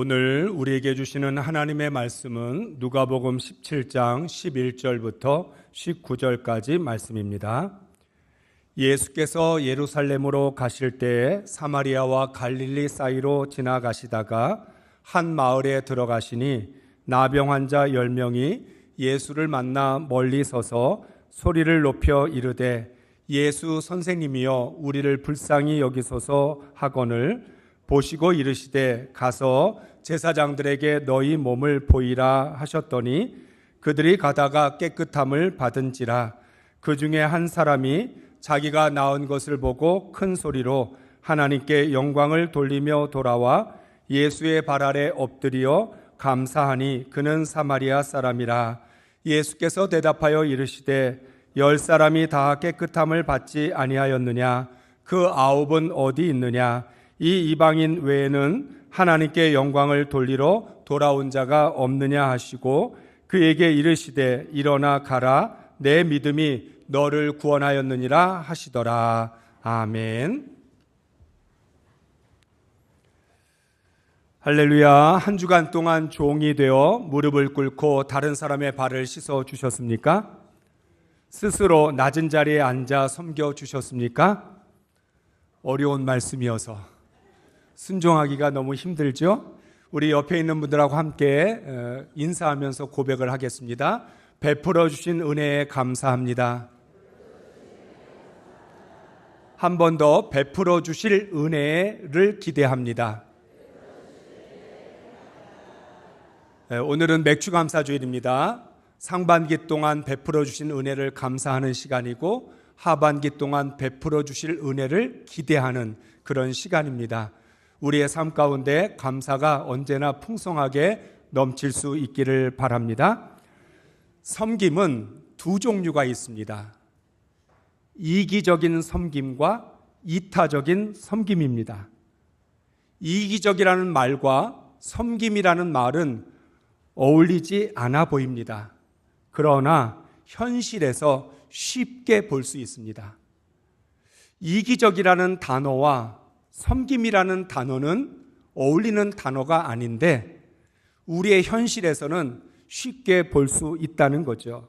오늘 우리에게 주시는 하나님의 말씀은 누가복음 17장 11절부터 19절까지 말씀입니다. 예수께서 예루살렘으로 가실 때에 사마리아와 갈릴리 사이로 지나가시다가 한 마을에 들어가시니 나병 환자 10명이 예수를 만나 멀리 서서 소리를 높여 이르되 예수 선생님이여 우리를 불쌍히 여기소서 하거늘 보시고 이르시되 가서 제사장들에게 너희 몸을 보이라 하셨더니 그들이 가다가 깨끗함을 받은지라. 그 중에 한 사람이 자기가 나은 것을 보고 큰 소리로 하나님께 영광을 돌리며 돌아와 예수의 발 아래 엎드려 감사하니 그는 사마리아 사람이라. 예수께서 대답하여 이르시되 10사람이 다 깨끗함을 받지 아니하였느냐? 그 9은 어디 있느냐? 이 이방인 외에는 하나님께 영광을 돌리러 돌아온 자가 없느냐 하시고 그에게 이르시되 일어나 가라 내 믿음이 너를 구원하였느니라 하시더라. 아멘. 할렐루야. 한 주간 동안 종이 되어 무릎을 꿇고 다른 사람의 발을 씻어 주셨습니까? 스스로 낮은 자리에 앉아 섬겨 주셨습니까? 어려운 말씀이어서 순종하기가 너무 힘들죠? 우리 옆에 있는 분들하고 함께 인사하면서 고백을 하겠습니다. 베풀어 주신 은혜에 감사합니다. 한 번 더 베풀어 주실 은혜를 기대합니다. 오늘은 맥주 감사 주일입니다. 상반기 동안 베풀어 주신 은혜를 감사하는 시간이고 하반기 동안 베풀어 주실 은혜를 기대하는 그런 시간입니다. 우리의 삶 가운데 감사가 언제나 풍성하게 넘칠 수 있기를 바랍니다. 섬김은 두 종류가 있습니다. 이기적인 섬김과 이타적인 섬김입니다. 이기적이라는 말과 섬김이라는 말은 어울리지 않아 보입니다. 그러나 현실에서 쉽게 볼 수 있습니다. 이기적이라는 단어와 섬김이라는 단어는 어울리는 단어가 아닌데 우리의 현실에서는 쉽게 볼 수 있다는 거죠.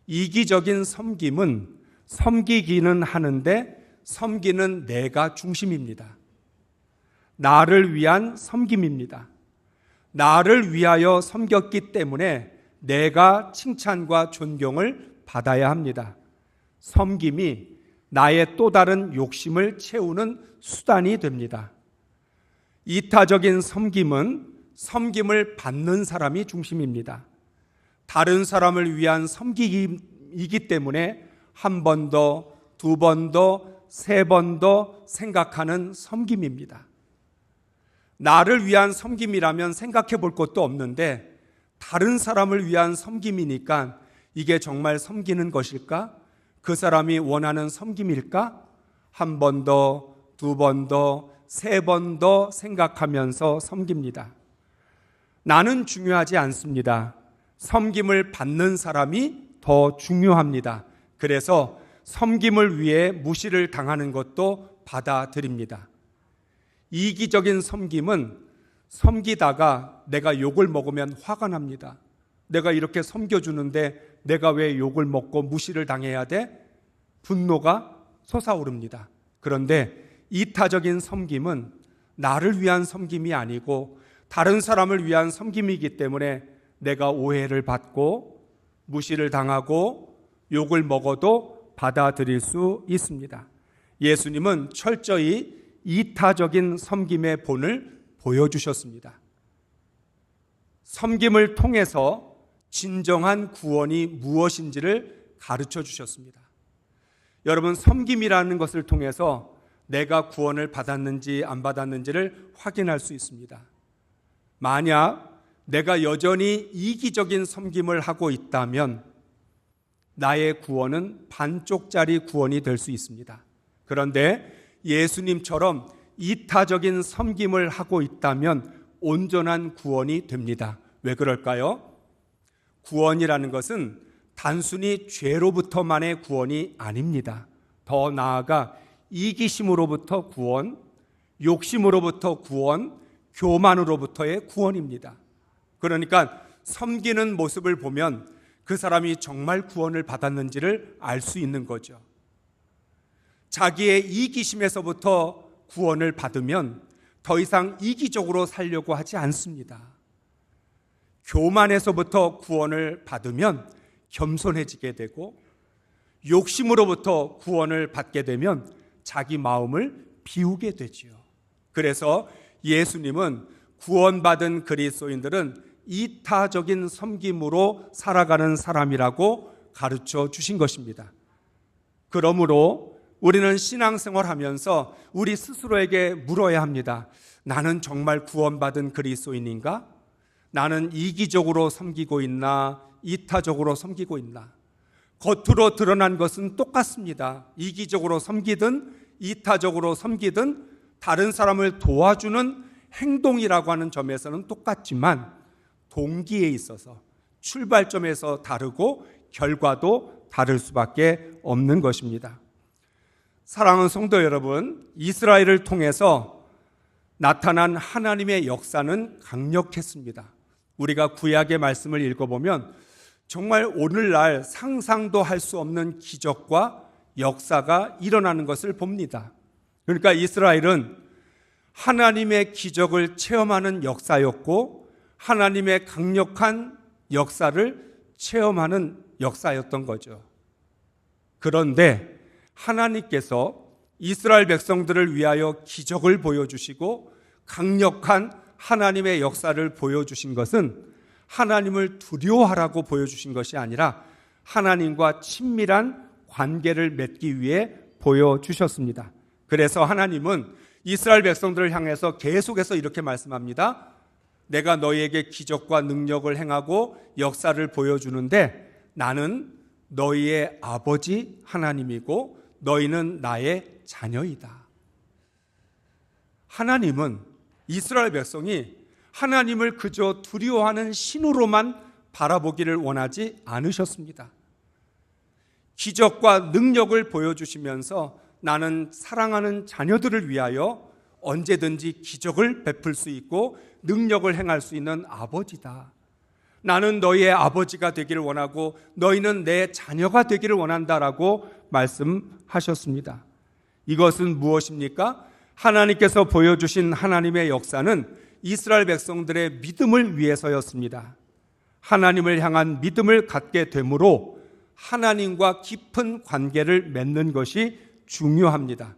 이기적인 섬김은 섬기기는 하는데 섬기는 내가 중심입니다. 나를 위한 섬김입니다. 나를 위하여 섬겼기 때문에 내가 칭찬과 존경을 받아야 합니다. 섬김이 나의 또 다른 욕심을 채우는 수단이 됩니다. 이타적인 섬김은 섬김을 받는 사람이 중심입니다. 다른 사람을 위한 섬기기이기 때문에 한 번 더, 두 번 더, 세 번 더 생각하는 섬김입니다. 나를 위한 섬김이라면 생각해 볼 것도 없는데 다른 사람을 위한 섬김이니까 이게 정말 섬기는 것일까? 그 사람이 원하는 섬김일까? 한 번 더, 두 번 더, 세 번 더 생각하면서 섬깁니다. 나는 중요하지 않습니다. 섬김을 받는 사람이 더 중요합니다. 그래서 섬김을 위해 무시를 당하는 것도 받아들입니다. 이기적인 섬김은 섬기다가 내가 욕을 먹으면 화가 납니다. 내가 이렇게 섬겨주는데 내가 왜 욕을 먹고 무시를 당해야 돼? 분노가 솟아오릅니다. 그런데 이타적인 섬김은 나를 위한 섬김이 아니고 다른 사람을 위한 섬김이기 때문에 내가 오해를 받고 무시를 당하고 욕을 먹어도 받아들일 수 있습니다. 예수님은 철저히 이타적인 섬김의 본을 보여주셨습니다. 섬김을 통해서 진정한 구원이 무엇인지를 가르쳐 주셨습니다. 여러분, 섬김이라는 것을 통해서 내가 구원을 받았는지 안 받았는지를 확인할 수 있습니다. 만약 내가 여전히 이기적인 섬김을 하고 있다면 나의 구원은 반쪽짜리 구원이 될 수 있습니다. 그런데 예수님처럼 이타적인 섬김을 하고 있다면 온전한 구원이 됩니다. 왜 그럴까요? 구원이라는 것은 단순히 죄로부터만의 구원이 아닙니다. 더 나아가 이기심으로부터 구원, 욕심으로부터 구원, 교만으로부터의 구원입니다. 그러니까 섬기는 모습을 보면 그 사람이 정말 구원을 받았는지를 알 수 있는 거죠. 자기의 이기심에서부터 구원을 받으면 더 이상 이기적으로 살려고 하지 않습니다. 교만에서부터 구원을 받으면 겸손해지게 되고, 욕심으로부터 구원을 받게 되면 자기 마음을 비우게 되지요. 그래서 예수님은 구원받은 그리스도인들은 이타적인 섬김으로 살아가는 사람이라고 가르쳐 주신 것입니다. 그러므로 우리는 신앙생활하면서 우리 스스로에게 물어야 합니다. 나는 정말 구원받은 그리스도인인가? 나는 이기적으로 섬기고 있나? 이타적으로 섬기고 있나? 겉으로 드러난 것은 똑같습니다. 이기적으로 섬기든 이타적으로 섬기든 다른 사람을 도와주는 행동이라고 하는 점에서는 똑같지만 동기에 있어서 출발점에서 다르고 결과도 다를 수밖에 없는 것입니다. 사랑하는 성도 여러분, 이스라엘을 통해서 나타난 하나님의 역사는 강력했습니다. 우리가 구약의 말씀을 읽어보면 정말 오늘날 상상도 할 수 없는 기적과 역사가 일어나는 것을 봅니다. 그러니까 이스라엘은 하나님의 기적을 체험하는 역사였고 하나님의 강력한 역사를 체험하는 역사였던 거죠. 그런데 하나님께서 이스라엘 백성들을 위하여 기적을 보여주시고 강력한 하나님의 역사를 보여주신 것은 하나님을 두려워하라고 보여주신 것이 아니라 하나님과 친밀한 관계를 맺기 위해 보여주셨습니다. 그래서 하나님은 이스라엘 백성들을 향해서 계속해서 이렇게 말씀합니다. 내가 너희에게 기적과 능력을 행하고 역사를 보여주는데 나는 너희의 아버지 하나님이고 너희는 나의 자녀이다. 하나님은 이스라엘 백성이 하나님을 그저 두려워하는 신으로만 바라보기를 원하지 않으셨습니다. 기적과 능력을 보여주시면서 나는 사랑하는 자녀들을 위하여 언제든지 기적을 베풀 수 있고 능력을 행할 수 있는 아버지다. 나는 너희의 아버지가 되기를 원하고 너희는 내 자녀가 되기를 원한다라고 말씀하셨습니다. 이것은 무엇입니까? 하나님께서 보여주신 하나님의 역사는 이스라엘 백성들의 믿음을 위해서였습니다. 하나님을 향한 믿음을 갖게 되므로 하나님과 깊은 관계를 맺는 것이 중요합니다.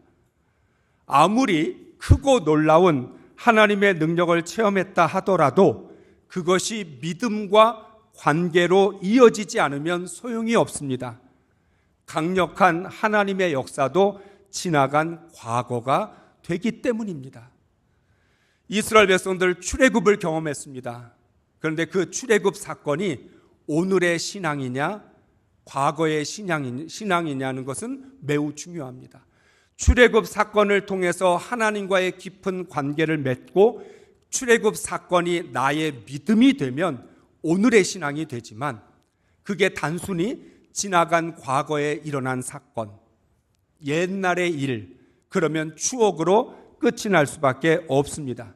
아무리 크고 놀라운 하나님의 능력을 체험했다 하더라도 그것이 믿음과 관계로 이어지지 않으면 소용이 없습니다. 강력한 하나님의 역사도 지나간 과거가 되기 때문입니다. 이스라엘 백성들 출애굽을 경험했습니다. 그런데 그 출애굽 사건이 오늘의 신앙이냐 과거의 신앙이냐는 것은 매우 중요합니다. 출애굽 사건을 통해서 하나님과의 깊은 관계를 맺고 출애굽 사건이 나의 믿음이 되면 오늘의 신앙이 되지만 그게 단순히 지나간 과거에 일어난 사건, 옛날의 일, 그러면 추억으로 끝이 날 수밖에 없습니다.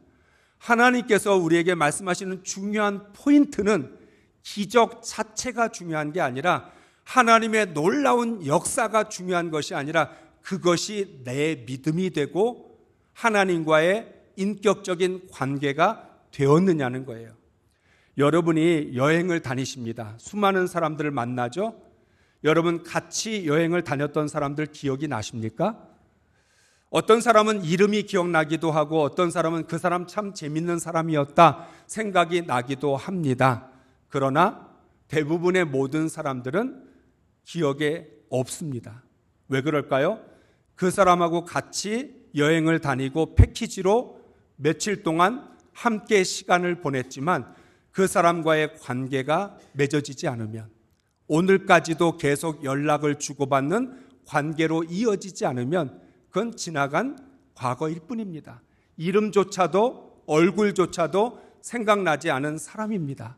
하나님께서 우리에게 말씀하시는 중요한 포인트는 기적 자체가 중요한 게 아니라 하나님의 놀라운 역사가 중요한 것이 아니라 그것이 내 믿음이 되고 하나님과의 인격적인 관계가 되었느냐는 거예요. 여러분이 여행을 다니십니다. 수많은 사람들을 만나죠. 여러분 같이 여행을 다녔던 사람들 기억이 나십니까? 어떤 사람은 이름이 기억나기도 하고 어떤 사람은 그 사람 참 재밌는 사람이었다 생각이 나기도 합니다. 그러나 대부분의 모든 사람들은 기억에 없습니다. 왜 그럴까요? 그 사람하고 같이 여행을 다니고 패키지로 며칠 동안 함께 시간을 보냈지만 그 사람과의 관계가 맺어지지 않으면, 오늘까지도 계속 연락을 주고받는 관계로 이어지지 않으면 그건 지나간 과거일 뿐입니다. 이름조차도 얼굴조차도 생각나지 않은 사람입니다.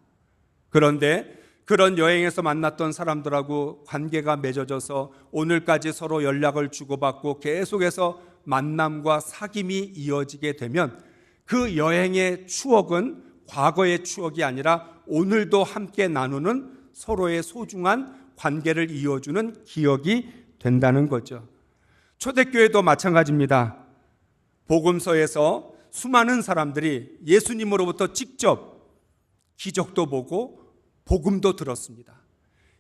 그런데 그런 여행에서 만났던 사람들하고 관계가 맺어져서 오늘까지 서로 연락을 주고받고 계속해서 만남과 사귐이 이어지게 되면 그 여행의 추억은 과거의 추억이 아니라 오늘도 함께 나누는 서로의 소중한 관계를 이어주는 기억이 된다는 거죠. 초대교회도 마찬가지입니다. 복음서에서 수많은 사람들이 예수님으로부터 직접 기적도 보고 복음도 들었습니다.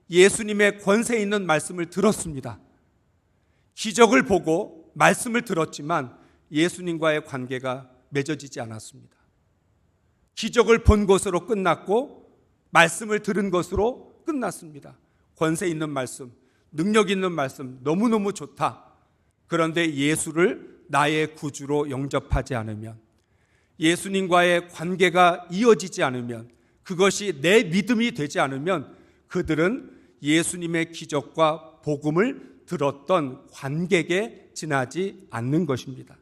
예수님의 권세 있는 말씀을 들었습니다. 기적을 보고 말씀을 들었지만 예수님과의 관계가 맺어지지 않았습니다. 기적을 본 것으로 끝났고 말씀을 들은 것으로 끝났습니다. 권세 있는 말씀, 능력 있는 말씀, 너무너무 좋다. 그런데 예수를 나의 구주로 영접하지 않으면, 예수님과의 관계가 이어지지 않으면, 그것이 내 믿음이 되지 않으면 그들은 예수님의 기적과 복음을 들었던 관객에 지나지 않는 것입니다.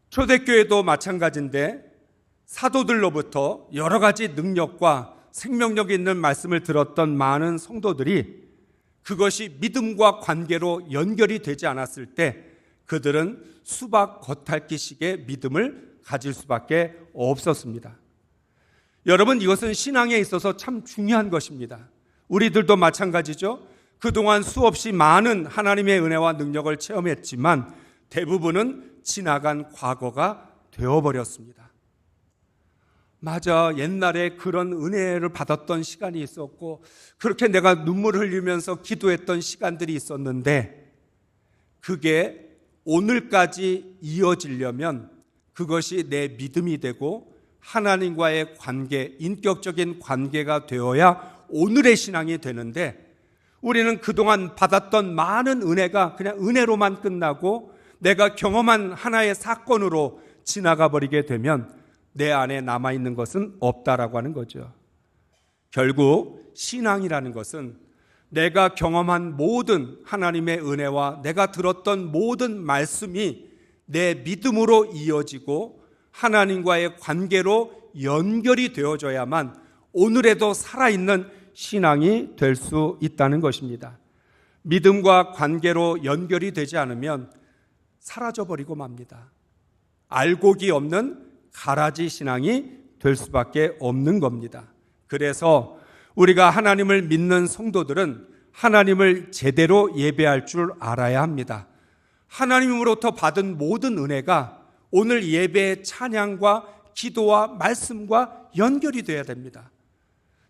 초대교회도 마찬가지인데 사도들로부터 여러 가지 능력과 생명력 있는 말씀을 들었던 많은 성도들이 그것이 믿음과 관계로 연결이 되지 않았을 때 그들은 수박 겉핥기식의 믿음을 가질 수밖에 없었습니다. 여러분, 이것은 신앙에 있어서 참 중요한 것입니다. 우리들도 마찬가지죠. 그동안 수없이 많은 하나님의 은혜와 능력을 체험했지만 대부분은 지나간 과거가 되어버렸습니다. 맞아, 옛날에 그런 은혜를 받았던 시간이 있었고 그렇게 내가 눈물을 흘리면서 기도했던 시간들이 있었는데 그게 오늘까지 이어지려면 그것이 내 믿음이 되고 하나님과의 관계, 인격적인 관계가 되어야 오늘의 신앙이 되는데 우리는 그동안 받았던 많은 은혜가 그냥 은혜로만 끝나고 내가 경험한 하나의 사건으로 지나가 버리게 되면 내 안에 남아있는 것은 없다라고 하는 거죠. 결국 신앙이라는 것은 내가 경험한 모든 하나님의 은혜와 내가 들었던 모든 말씀이 내 믿음으로 이어지고 하나님과의 관계로 연결이 되어져야만 오늘에도 살아있는 신앙이 될 수 있다는 것입니다. 믿음과 관계로 연결이 되지 않으면 사라져버리고 맙니다. 알곡이 없는 가라지 신앙이 될 수밖에 없는 겁니다. 그래서 우리가 하나님을 믿는 성도들은 하나님을 제대로 예배할 줄 알아야 합니다. 하나님으로부터 받은 모든 은혜가 오늘 예배의 찬양과 기도와 말씀과 연결이 되어야 됩니다.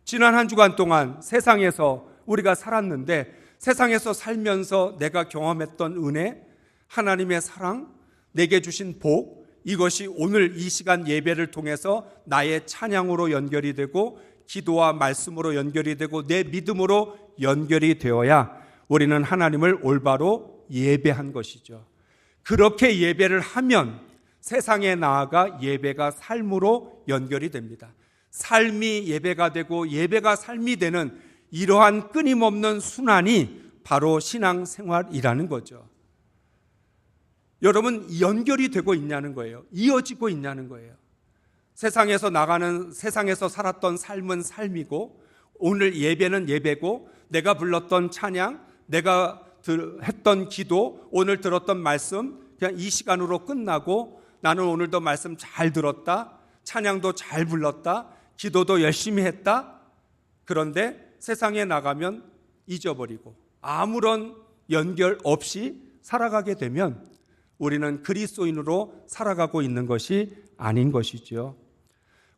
지난 한 주간 동안 세상에서 우리가 살았는데 세상에서 살면서 내가 경험했던 은혜, 하나님의 사랑, 내게 주신 복, 이것이 오늘 이 시간 예배를 통해서 나의 찬양으로 연결이 되고 기도와 말씀으로 연결이 되고 내 믿음으로 연결이 되어야 우리는 하나님을 올바로 예배한 것이죠. 그렇게 예배를 하면 세상에 나아가 예배가 삶으로 연결이 됩니다. 삶이 예배가 되고 예배가 삶이 되는 이러한 끊임없는 순환이 바로 신앙생활이라는 거죠. 여러분, 연결이 되고 있냐는 거예요. 이어지고 있냐는 거예요. 세상에서 살았던 삶은 삶이고 오늘 예배는 예배고 내가 불렀던 찬양, 내가 했던 기도, 오늘 들었던 말씀 그냥 이 시간으로 끝나고 나는 오늘도 말씀 잘 들었다, 찬양도 잘 불렀다, 기도도 열심히 했다. 그런데 세상에 나가면 잊어버리고 아무런 연결 없이 살아가게 되면 우리는 그리스도인으로 살아가고 있는 것이 아닌 것이죠.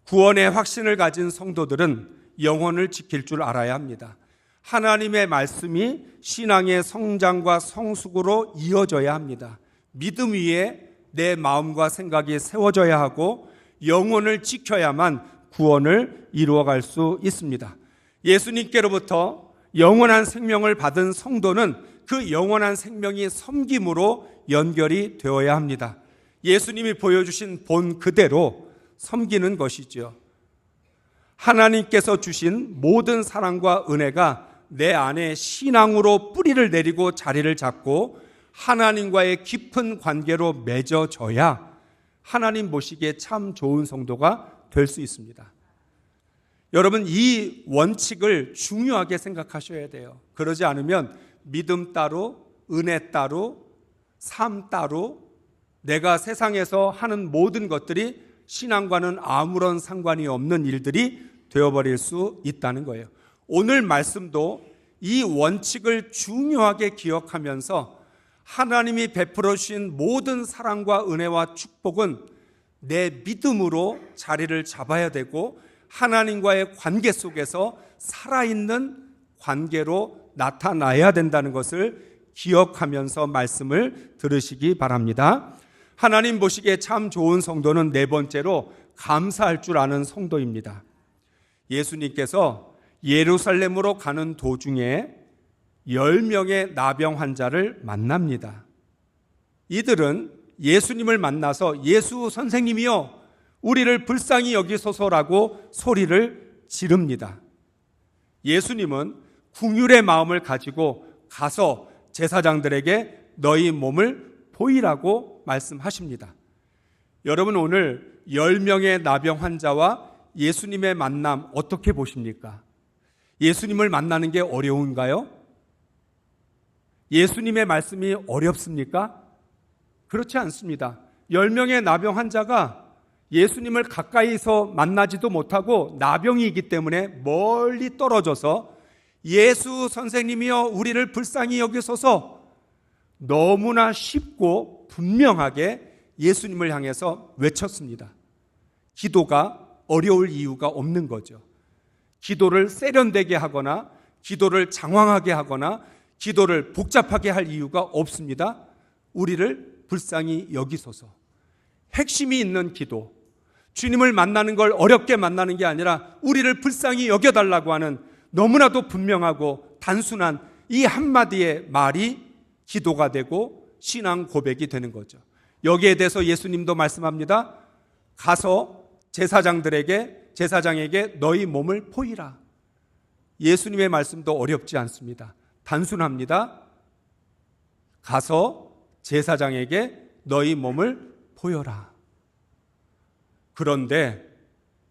구원의 확신을 가진 성도들은 영혼을 지킬 줄 알아야 합니다. 하나님의 말씀이 신앙의 성장과 성숙으로 이어져야 합니다. 믿음 위에 내 마음과 생각이 세워져야 하고 영혼을 지켜야만 구원을 이루어갈 수 있습니다. 예수님께로부터 영원한 생명을 받은 성도는 그 영원한 생명이 섬김으로 연결이 되어야 합니다. 예수님이 보여주신 본 그대로 섬기는 것이죠. 하나님께서 주신 모든 사랑과 은혜가 내 안에 신앙으로 뿌리를 내리고 자리를 잡고 하나님과의 깊은 관계로 맺어져야 하나님 보시기에 참 좋은 성도가 될 수 있습니다. 여러분, 이 원칙을 중요하게 생각하셔야 돼요. 그러지 않으면 믿음 따로, 은혜 따로, 삶 따로, 내가 세상에서 하는 모든 것들이 신앙과는 아무런 상관이 없는 일들이 되어버릴 수 있다는 거예요. 오늘 말씀도 이 원칙을 중요하게 기억하면서 하나님이 베풀어 주신 모든 사랑과 은혜와 축복은 내 믿음으로 자리를 잡아야 되고 하나님과의 관계 속에서 살아있는 관계로 나타나야 된다는 것을 기억하면서 말씀을 들으시기 바랍니다. 하나님 보시기에 참 좋은 성도는 네 번째로 감사할 줄 아는 성도입니다. 예수님께서 예루살렘으로 가는 도중에 10명의 나병 환자를 만납니다. 이들은 예수님을 만나서 예수 선생님이여 우리를 불쌍히 여기소서라고 소리를 지릅니다. 예수님은 긍휼의 마음을 가지고 가서 제사장들에게 너희 몸을 보이라고 말씀하십니다. 여러분, 오늘 10명의 나병 환자와 예수님의 만남 어떻게 보십니까? 예수님을 만나는 게 어려운가요? 예수님의 말씀이 어렵습니까? 그렇지 않습니다. 10명의 나병 환자가 예수님을 가까이서 만나지도 못하고 나병이기 때문에 멀리 떨어져서 예수 선생님이여 우리를 불쌍히 여기소서 너무나 쉽고 분명하게 예수님을 향해서 외쳤습니다. 기도가 어려울 이유가 없는 거죠. 기도를 세련되게 하거나 기도를 장황하게 하거나 기도를 복잡하게 할 이유가 없습니다. 우리를 불쌍히 여기소서. 핵심이 있는 기도, 주님을 만나는 걸 어렵게 만나는 게 아니라 우리를 불쌍히 여겨달라고 하는 너무나도 분명하고 단순한 이 한마디의 말이 기도가 되고 신앙 고백이 되는 거죠. 여기에 대해서 예수님도 말씀합니다. 가서 제사장에게 너희 몸을 보이라. 예수님의 말씀도 어렵지 않습니다. 단순합니다. 가서 제사장에게 너희 몸을 보여라. 그런데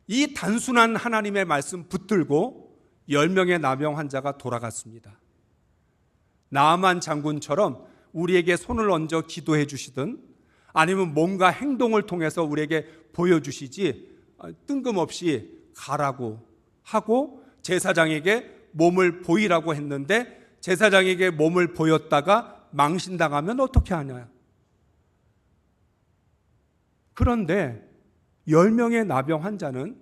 이 단순한 하나님의 말씀 붙들고 10명의 나병 환자가 돌아갔습니다. 나아만 장군처럼 우리에게 손을 얹어 기도해 주시든 아니면 뭔가 행동을 통해서 우리에게 보여주시지 뜬금없이 가라고 하고 제사장에게 몸을 보이라고 했는데 제사장에게 몸을 보였다가 망신당하면 어떻게 하냐. 그런데 10명의 나병 환자는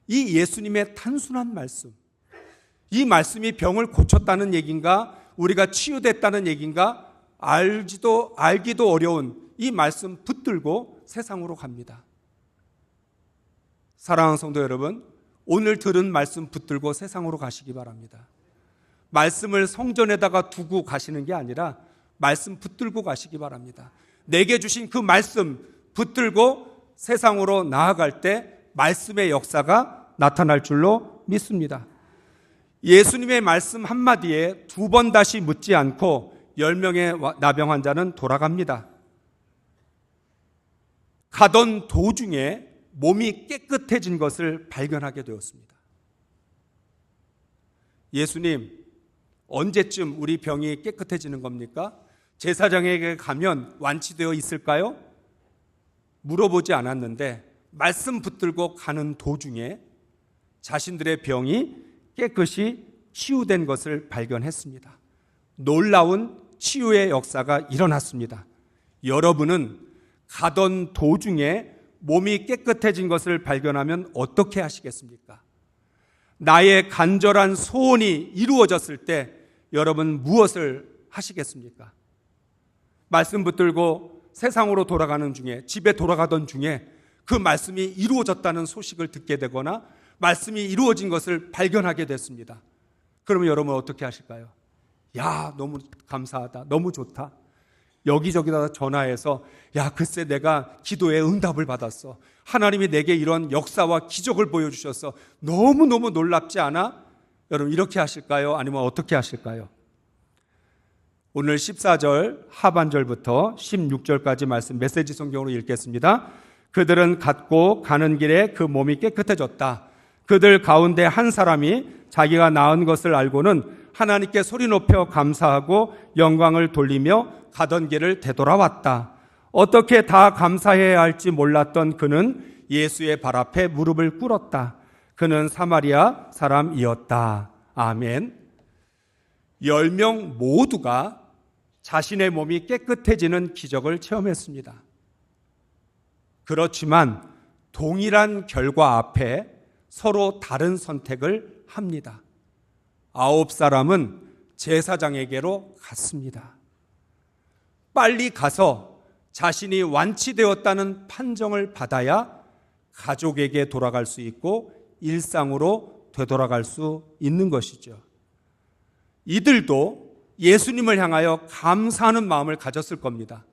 이 예수님의 단순한 말씀, 이 말씀이 병을 고쳤다는 얘기인가 우리가 치유됐다는 얘기인가 알기도 어려운 이 말씀 붙들고 세상으로 갑니다. 사랑하는 성도 여러분, 오늘 들은 말씀 붙들고 세상으로 가시기 바랍니다. 말씀을 성전에다가 두고 가시는 게 아니라 말씀 붙들고 가시기 바랍니다. 내게 주신 그 말씀 붙들고 세상으로 나아갈 때 말씀의 역사가 나타날 줄로 믿습니다. 예수님의 말씀 한마디에 두 번 다시 묻지 않고 10명의 나병 환자는 돌아갑니다. 가던 도중에 몸이 깨끗해진 것을 발견하게 되었습니다. 예수님, 언제쯤 우리 병이 깨끗해지는 겁니까? 제사장에게 가면 완치되어 있을까요? 물어보지 않았는데 말씀 붙들고 가는 도중에 자신들의 병이 깨끗이 치유된 것을 발견했습니다. 놀라운 치유의 역사가 일어났습니다. 여러분은 가던 도중에 몸이 깨끗해진 것을 발견하면 어떻게 하시겠습니까? 나의 간절한 소원이 이루어졌을 때 여러분 무엇을 하시겠습니까? 말씀 붙들고 세상으로 돌아가는 중에, 집에 돌아가던 중에 그 말씀이 이루어졌다는 소식을 듣게 되거나 말씀이 이루어진 것을 발견하게 됐습니다. 그러면 여러분 어떻게 하실까요? 야, 너무 감사하다. 너무 좋다. 여기저기다 전화해서 야, 글쎄 내가 기도에 응답을 받았어. 하나님이 내게 이런 역사와 기적을 보여주셔서 너무너무 놀랍지 않아? 여러분 이렇게 하실까요? 아니면 어떻게 하실까요? 오늘 14절 하반절부터 16절까지 말씀 메시지 성경으로 읽겠습니다. 그들은 갔고 가는 길에 그 몸이 깨끗해졌다. 그들 가운데 한 사람이 자기가 나은 것을 알고는 하나님께 소리 높여 감사하고 영광을 돌리며 가던 길을 되돌아왔다. 어떻게 다 감사해야 할지 몰랐던 그는 예수의 발 앞에 무릎을 꿇었다. 그는 사마리아 사람이었다. 아멘. 10명 모두가 자신의 몸이 깨끗해지는 기적을 체험했습니다. 그렇지만 동일한 결과 앞에 서로 다른 선택을 합니다. 9사람은 제사장에게로 갔습니다. 빨리 가서 자신이 완치되었다는 판정을 받아야 가족에게 돌아갈 수 있고 일상으로 되돌아갈 수 있는 것이죠. 이들도 예수님을 향하여 감사하는 마음을 가졌을 겁니다.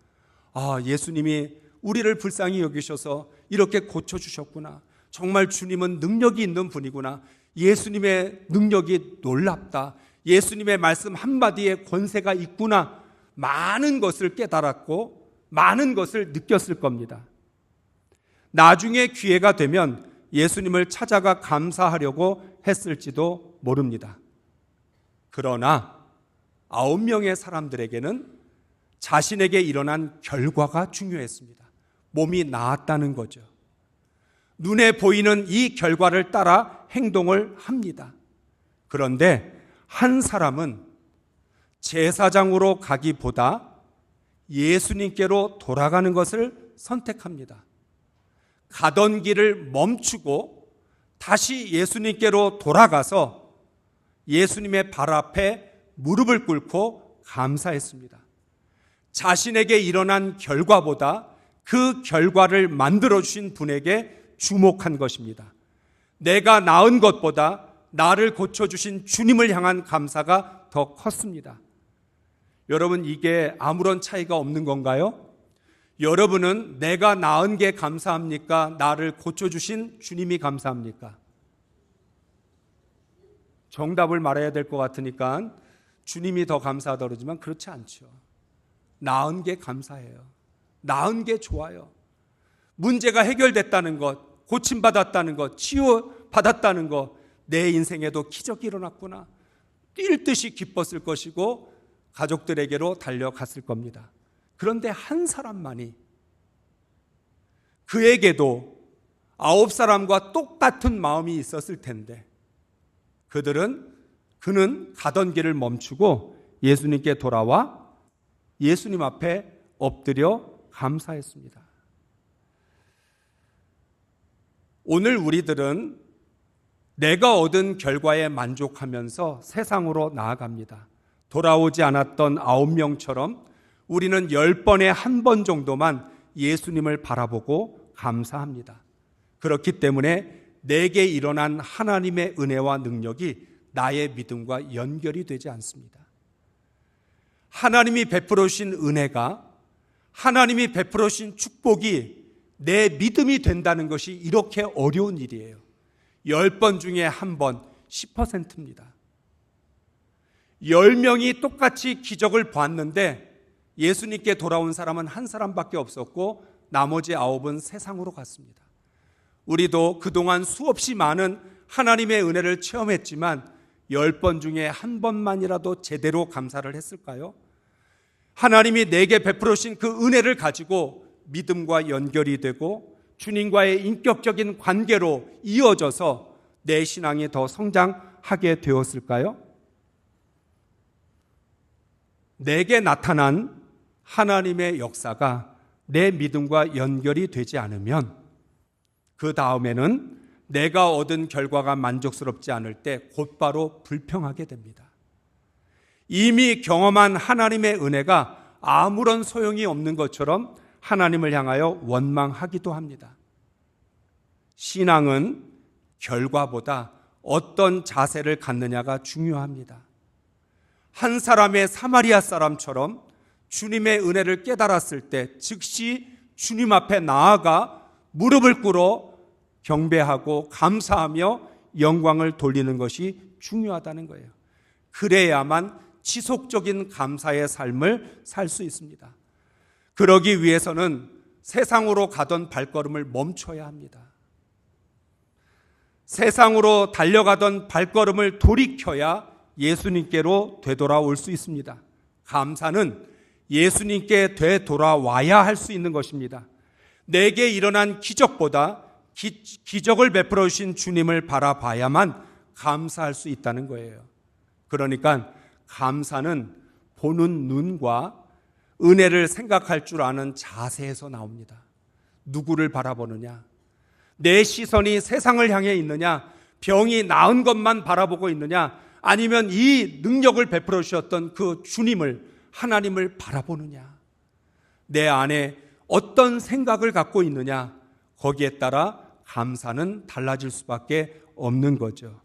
아, 예수님이 우리를 불쌍히 여기셔서 이렇게 고쳐주셨구나. 정말 주님은 능력이 있는 분이구나. 예수님의 능력이 놀랍다. 예수님의 말씀 한마디에 권세가 있구나. 많은 것을 깨달았고 많은 것을 느꼈을 겁니다. 나중에 기회가 되면 예수님을 찾아가 감사하려고 했을지도 모릅니다. 그러나 9명의 사람들에게는 자신에게 일어난 결과가 중요했습니다. 몸이 나았다는 거죠. 눈에 보이는 이 결과를 따라 행동을 합니다. 그런데 한 사람은 제사장으로 가기보다 예수님께로 돌아가는 것을 선택합니다. 가던 길을 멈추고 다시 예수님께로 돌아가서 예수님의 발 앞에 무릎을 꿇고 감사했습니다. 자신에게 일어난 결과보다 그 결과를 만들어주신 분에게 주목한 것입니다. 내가 낳은 것보다 나를 고쳐주신 주님을 향한 감사가 더 컸습니다. 여러분, 이게 아무런 차이가 없는 건가요? 여러분은 내가 낳은 게 감사합니까? 나를 고쳐주신 주님이 감사합니까? 정답을 말해야 될 것 같으니까 주님이 더 감사하다 그러지만 그렇지 않죠. 낳은 게 감사해요. 낳은 게 좋아요. 문제가 해결됐다는 것, 고침받았다는 것, 치유받았다는 것, 내 인생에도 기적이 일어났구나. 뛸 듯이 기뻤을 것이고 가족들에게로 달려갔을 겁니다. 그런데 한 사람만이, 그에게도 9사람과 똑같은 마음이 있었을 텐데 그는 가던 길을 멈추고 예수님께 돌아와 예수님 앞에 엎드려 감사했습니다. 오늘 우리들은 내가 얻은 결과에 만족하면서 세상으로 나아갑니다. 돌아오지 않았던 9명처럼 우리는 10번에 1번 정도만 예수님을 바라보고 감사합니다. 그렇기 때문에 내게 일어난 하나님의 은혜와 능력이 나의 믿음과 연결이 되지 않습니다. 하나님이 베풀어 주신 은혜가, 하나님이 베풀어 주신 축복이 내 믿음이 된다는 것이 이렇게 어려운 일이에요. 10번 중에 1번, 10%입니다. 10명이 똑같이 기적을 봤는데 예수님께 돌아온 사람은 한 사람밖에 없었고 나머지 9은 세상으로 갔습니다. 우리도 그동안 수없이 많은 하나님의 은혜를 체험했지만 10번 중에 1번만이라도 제대로 감사를 했을까요? 하나님이 내게 베풀어 주신 그 은혜를 가지고 믿음과 연결이 되고 주님과의 인격적인 관계로 이어져서 내 신앙이 더 성장하게 되었을까요? 내게 나타난 하나님의 역사가 내 믿음과 연결이 되지 않으면 그 다음에는 내가 얻은 결과가 만족스럽지 않을 때 곧바로 불평하게 됩니다. 이미 경험한 하나님의 은혜가 아무런 소용이 없는 것처럼 하나님을 향하여 원망하기도 합니다. 신앙은 결과보다 어떤 자세를 갖느냐가 중요합니다. 한 사람의 사마리아 사람처럼 주님의 은혜를 깨달았을 때 즉시 주님 앞에 나아가 무릎을 꿇어 경배하고 감사하며 영광을 돌리는 것이 중요하다는 거예요. 그래야만 지속적인 감사의 삶을 살 수 있습니다. 그러기 위해서는 세상으로 가던 발걸음을 멈춰야 합니다. 세상으로 달려가던 발걸음을 돌이켜야 예수님께로 되돌아올 수 있습니다. 감사는 예수님께 되돌아와야 할 수 있는 것입니다. 내게 일어난 기적보다 기적을 베풀어 주신 주님을 바라봐야만 감사할 수 있다는 거예요. 그러니까 감사는 보는 눈과 은혜를 생각할 줄 아는 자세에서 나옵니다. 누구를 바라보느냐? 내 시선이 세상을 향해 있느냐? 병이 나은 것만 바라보고 있느냐? 아니면 이 능력을 베풀어 주셨던 그 주님을, 하나님을 바라보느냐? 내 안에 어떤 생각을 갖고 있느냐? 거기에 따라 감사는 달라질 수밖에 없는 거죠.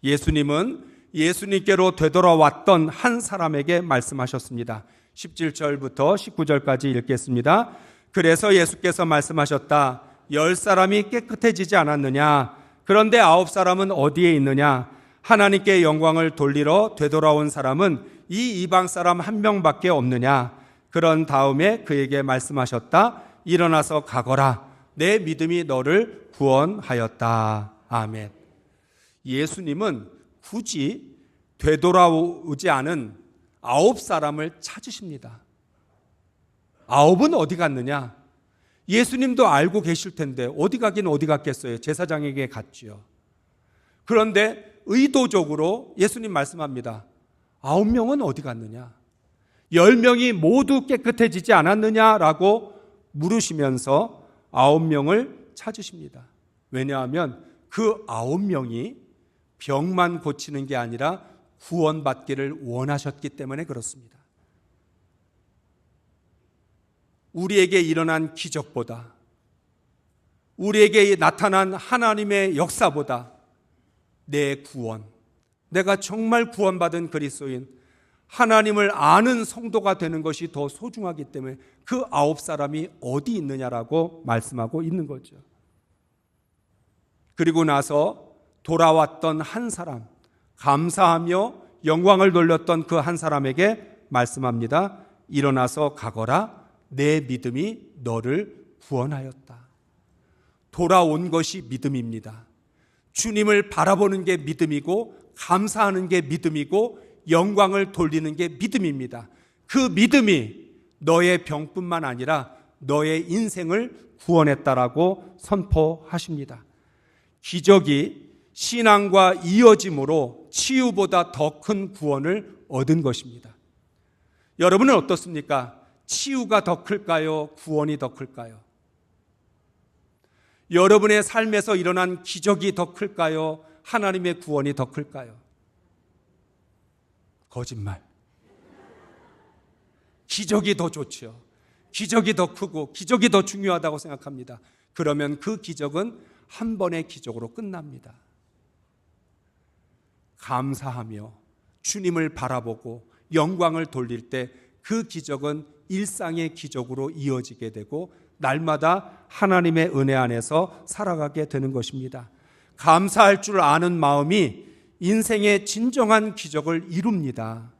예수님은 예수님께로 되돌아왔던 한 사람에게 말씀하셨습니다. 17절부터 19절까지 읽겠습니다. 그래서 예수께서 말씀하셨다. 10사람이 깨끗해지지 않았느냐? 그런데 9사람은 어디에 있느냐? 하나님께 영광을 돌리러 되돌아온 사람은 이 이방 사람 한 명밖에 없느냐? 그런 다음에 그에게 말씀하셨다. 일어나서 가거라. 내 믿음이 너를 구원하였다. 아멘. 예수님은 굳이 되돌아오지 않은 9사람을 찾으십니다. 9은 어디 갔느냐? 예수님도 알고 계실 텐데 어디 가긴 어디 갔겠어요? 제사장에게 갔지요. 그런데 의도적으로 예수님 말씀합니다. 9명은 어디 갔느냐? 10명이 모두 깨끗해지지 않았느냐라고 물으시면서 9명을 찾으십니다. 왜냐하면 그 9명이 병만 고치는 게 아니라 구원받기를 원하셨기 때문에 그렇습니다. 우리에게 일어난 기적보다, 우리에게 나타난 하나님의 역사보다 내 구원, 내가 정말 구원받은 그리스도인, 하나님을 아는 성도가 되는 것이 더 소중하기 때문에 그 9사람이 어디 있느냐라고 말씀하고 있는 거죠. 그리고 나서 돌아왔던 한 사람, 감사하며 영광을 돌렸던 그 한 사람에게 말씀합니다. 일어나서 가거라. 내 믿음이 너를 구원하였다. 돌아온 것이 믿음입니다. 주님을 바라보는 게 믿음이고, 감사하는 게 믿음이고, 영광을 돌리는 게 믿음입니다. 그 믿음이 너의 병뿐만 아니라 너의 인생을 구원했다라고 선포하십니다. 기적이 신앙과 이어짐으로 치유보다 더 큰 구원을 얻은 것입니다. 여러분은 어떻습니까? 치유가 더 클까요? 구원이 더 클까요? 여러분의 삶에서 일어난 기적이 더 클까요? 하나님의 구원이 더 클까요? 거짓말. 기적이 더 좋죠. 기적이 더 크고 기적이 더 중요하다고 생각합니다. 그러면 그 기적은 한 번의 기적으로 끝납니다. 감사하며 주님을 바라보고 영광을 돌릴 때 그 기적은 일상의 기적으로 이어지게 되고 날마다 하나님의 은혜 안에서 살아가게 되는 것입니다. 감사할 줄 아는 마음이 인생의 진정한 기적을 이룹니다.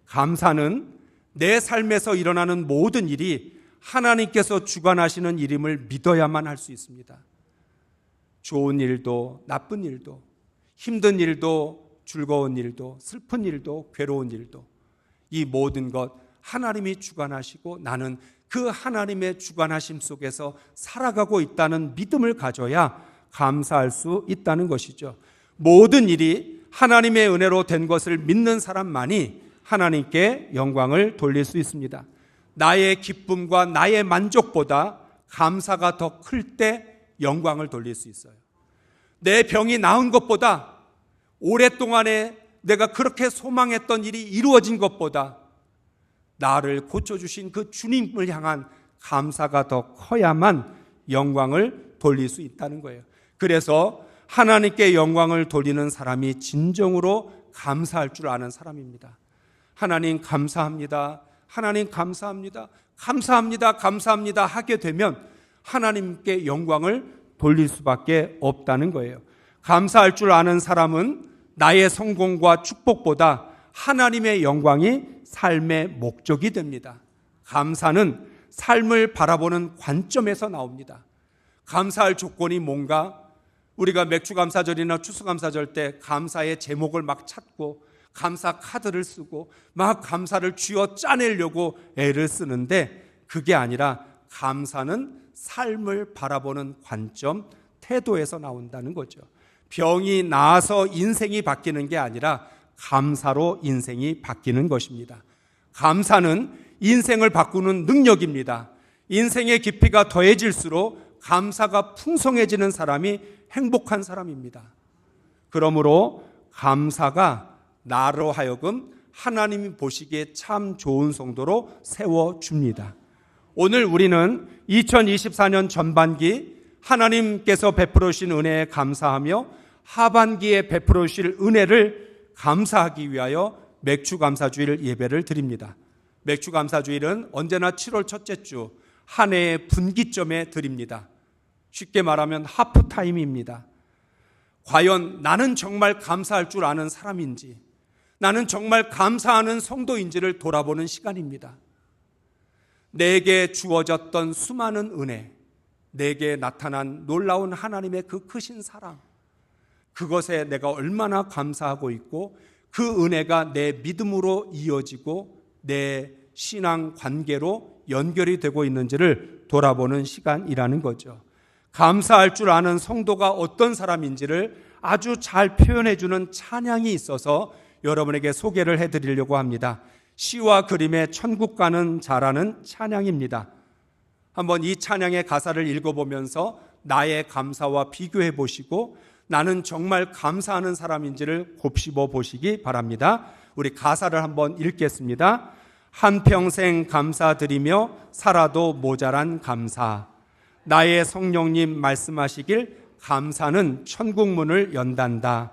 감사는 내 삶에서 일어나는 모든 일이 하나님께서 주관하시는 일임을 믿어야만 할 수 있습니다. 좋은 일도 나쁜 일도, 힘든 일도 즐거운 일도, 슬픈 일도 괴로운 일도, 이 모든 것 하나님이 주관하시고 나는 그 하나님의 주관하심 속에서 살아가고 있다는 믿음을 가져야 감사할 수 있다는 것이죠. 모든 일이 하나님의 은혜로 된 것을 믿는 사람만이 하나님께 영광을 돌릴 수 있습니다. 나의 기쁨과 나의 만족보다 감사가 더 클 때 영광을 돌릴 수 있어요. 내 병이 나은 것보다, 오랫동안에 내가 그렇게 소망했던 일이 이루어진 것보다 나를 고쳐주신 그 주님을 향한 감사가 더 커야만 영광을 돌릴 수 있다는 거예요. 그래서 하나님께 영광을 돌리는 사람이 진정으로 감사할 줄 아는 사람입니다. 하나님 감사합니다. 하나님 감사합니다. 감사합니다. 감사합니다. 하게 되면 하나님께 영광을 돌릴 수밖에 없다는 거예요. 감사할 줄 아는 사람은 나의 성공과 축복보다 하나님의 영광이 삶의 목적이 됩니다. 감사는 삶을 바라보는 관점에서 나옵니다. 감사할 조건이 뭔가? 우리가 맥주감사절이나 추수감사절 때 감사의 제목을 막 찾고 감사 카드를 쓰고 막 감사를 쥐어 짜내려고 애를 쓰는데, 그게 아니라 감사는 삶을 바라보는 관점, 태도에서 나온다는 거죠. 병이 나아서 인생이 바뀌는 게 아니라 감사로 인생이 바뀌는 것입니다. 감사는 인생을 바꾸는 능력입니다. 인생의 깊이가 더해질수록 감사가 풍성해지는 사람이 행복한 사람입니다. 그러므로 감사가 나로 하여금 하나님이 보시기에 참 좋은 성도로 세워줍니다. 오늘 우리는 2024년 전반기 하나님께서 베풀어 주신 은혜에 감사하며 하반기에 베풀어 주실 은혜를 감사하기 위하여 맥주감사주일 예배를 드립니다. 맥주감사주일은 언제나 7월 첫째 주 한 해의 분기점에 드립니다. 쉽게 말하면 하프타임입니다. 과연 나는 정말 감사할 줄 아는 사람인지, 나는 정말 감사하는 성도인지를 돌아보는 시간입니다. 내게 주어졌던 수많은 은혜, 내게 나타난 놀라운 하나님의 그 크신 사랑, 그것에 내가 얼마나 감사하고 있고 그 은혜가 내 믿음으로 이어지고 내 신앙 관계로 연결이 되고 있는지를 돌아보는 시간이라는 거죠. 감사할 줄 아는 성도가 어떤 사람인지를 아주 잘 표현해 주는 찬양이 있어서 여러분에게 소개를 해드리려고 합니다. 시와 그림의 천국 가는 자라는 찬양입니다. 한번 이 찬양의 가사를 읽어보면서 나의 감사와 비교해 보시고 나는 정말 감사하는 사람인지를 곱씹어 보시기 바랍니다. 우리 가사를 한번 읽겠습니다. 한평생 감사드리며 살아도 모자란 감사. 나의 성령님 말씀하시길 감사는 천국 문을 연단다.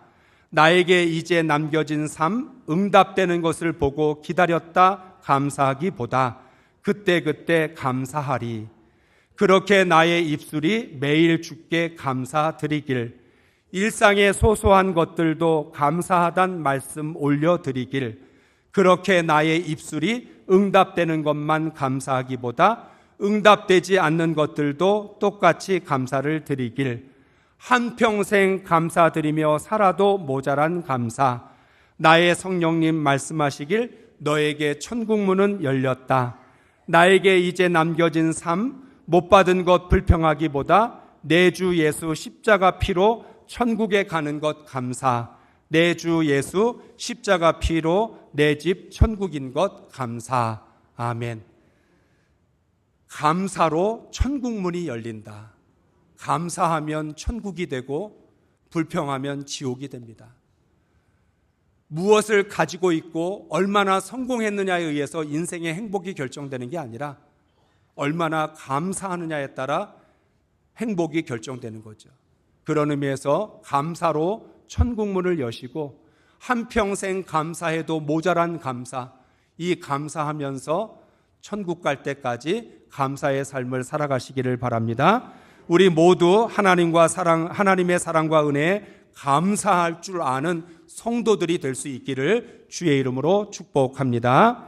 나에게 이제 남겨진 삶 응답되는 것을 보고 기다렸다 감사하기보다 그때그때 감사하리. 그렇게 나의 입술이 매일 주께 감사드리길, 일상의 소소한 것들도 감사하단 말씀 올려드리길, 그렇게 나의 입술이 응답되는 것만 감사하기보다 응답되지 않는 것들도 똑같이 감사를 드리길, 한평생 감사드리며 살아도 모자란 감사. 나의 성령님 말씀하시길 너에게 천국 문은 열렸다. 나에게 이제 남겨진 삶 못 받은 것 불평하기보다 내 주 예수 십자가 피로 천국에 가는 것 감사. 내 주 예수 십자가 피로 내 집 천국인 것 감사. 아멘. 감사로 천국 문이 열린다. 감사하면 천국이 되고 불평하면 지옥이 됩니다. 무엇을 가지고 있고 얼마나 성공했느냐에 의해서 인생의 행복이 결정되는 게 아니라 얼마나 감사하느냐에 따라 행복이 결정되는 거죠. 그런 의미에서 감사로 천국 문을 여시고 한평생 감사해도 모자란 감사, 이 감사하면서 천국 갈 때까지 감사의 삶을 살아가시기를 바랍니다. 우리 모두 하나님의 사랑과 은혜에 감사할 줄 아는 성도들이 될 수 있기를 주의 이름으로 축복합니다.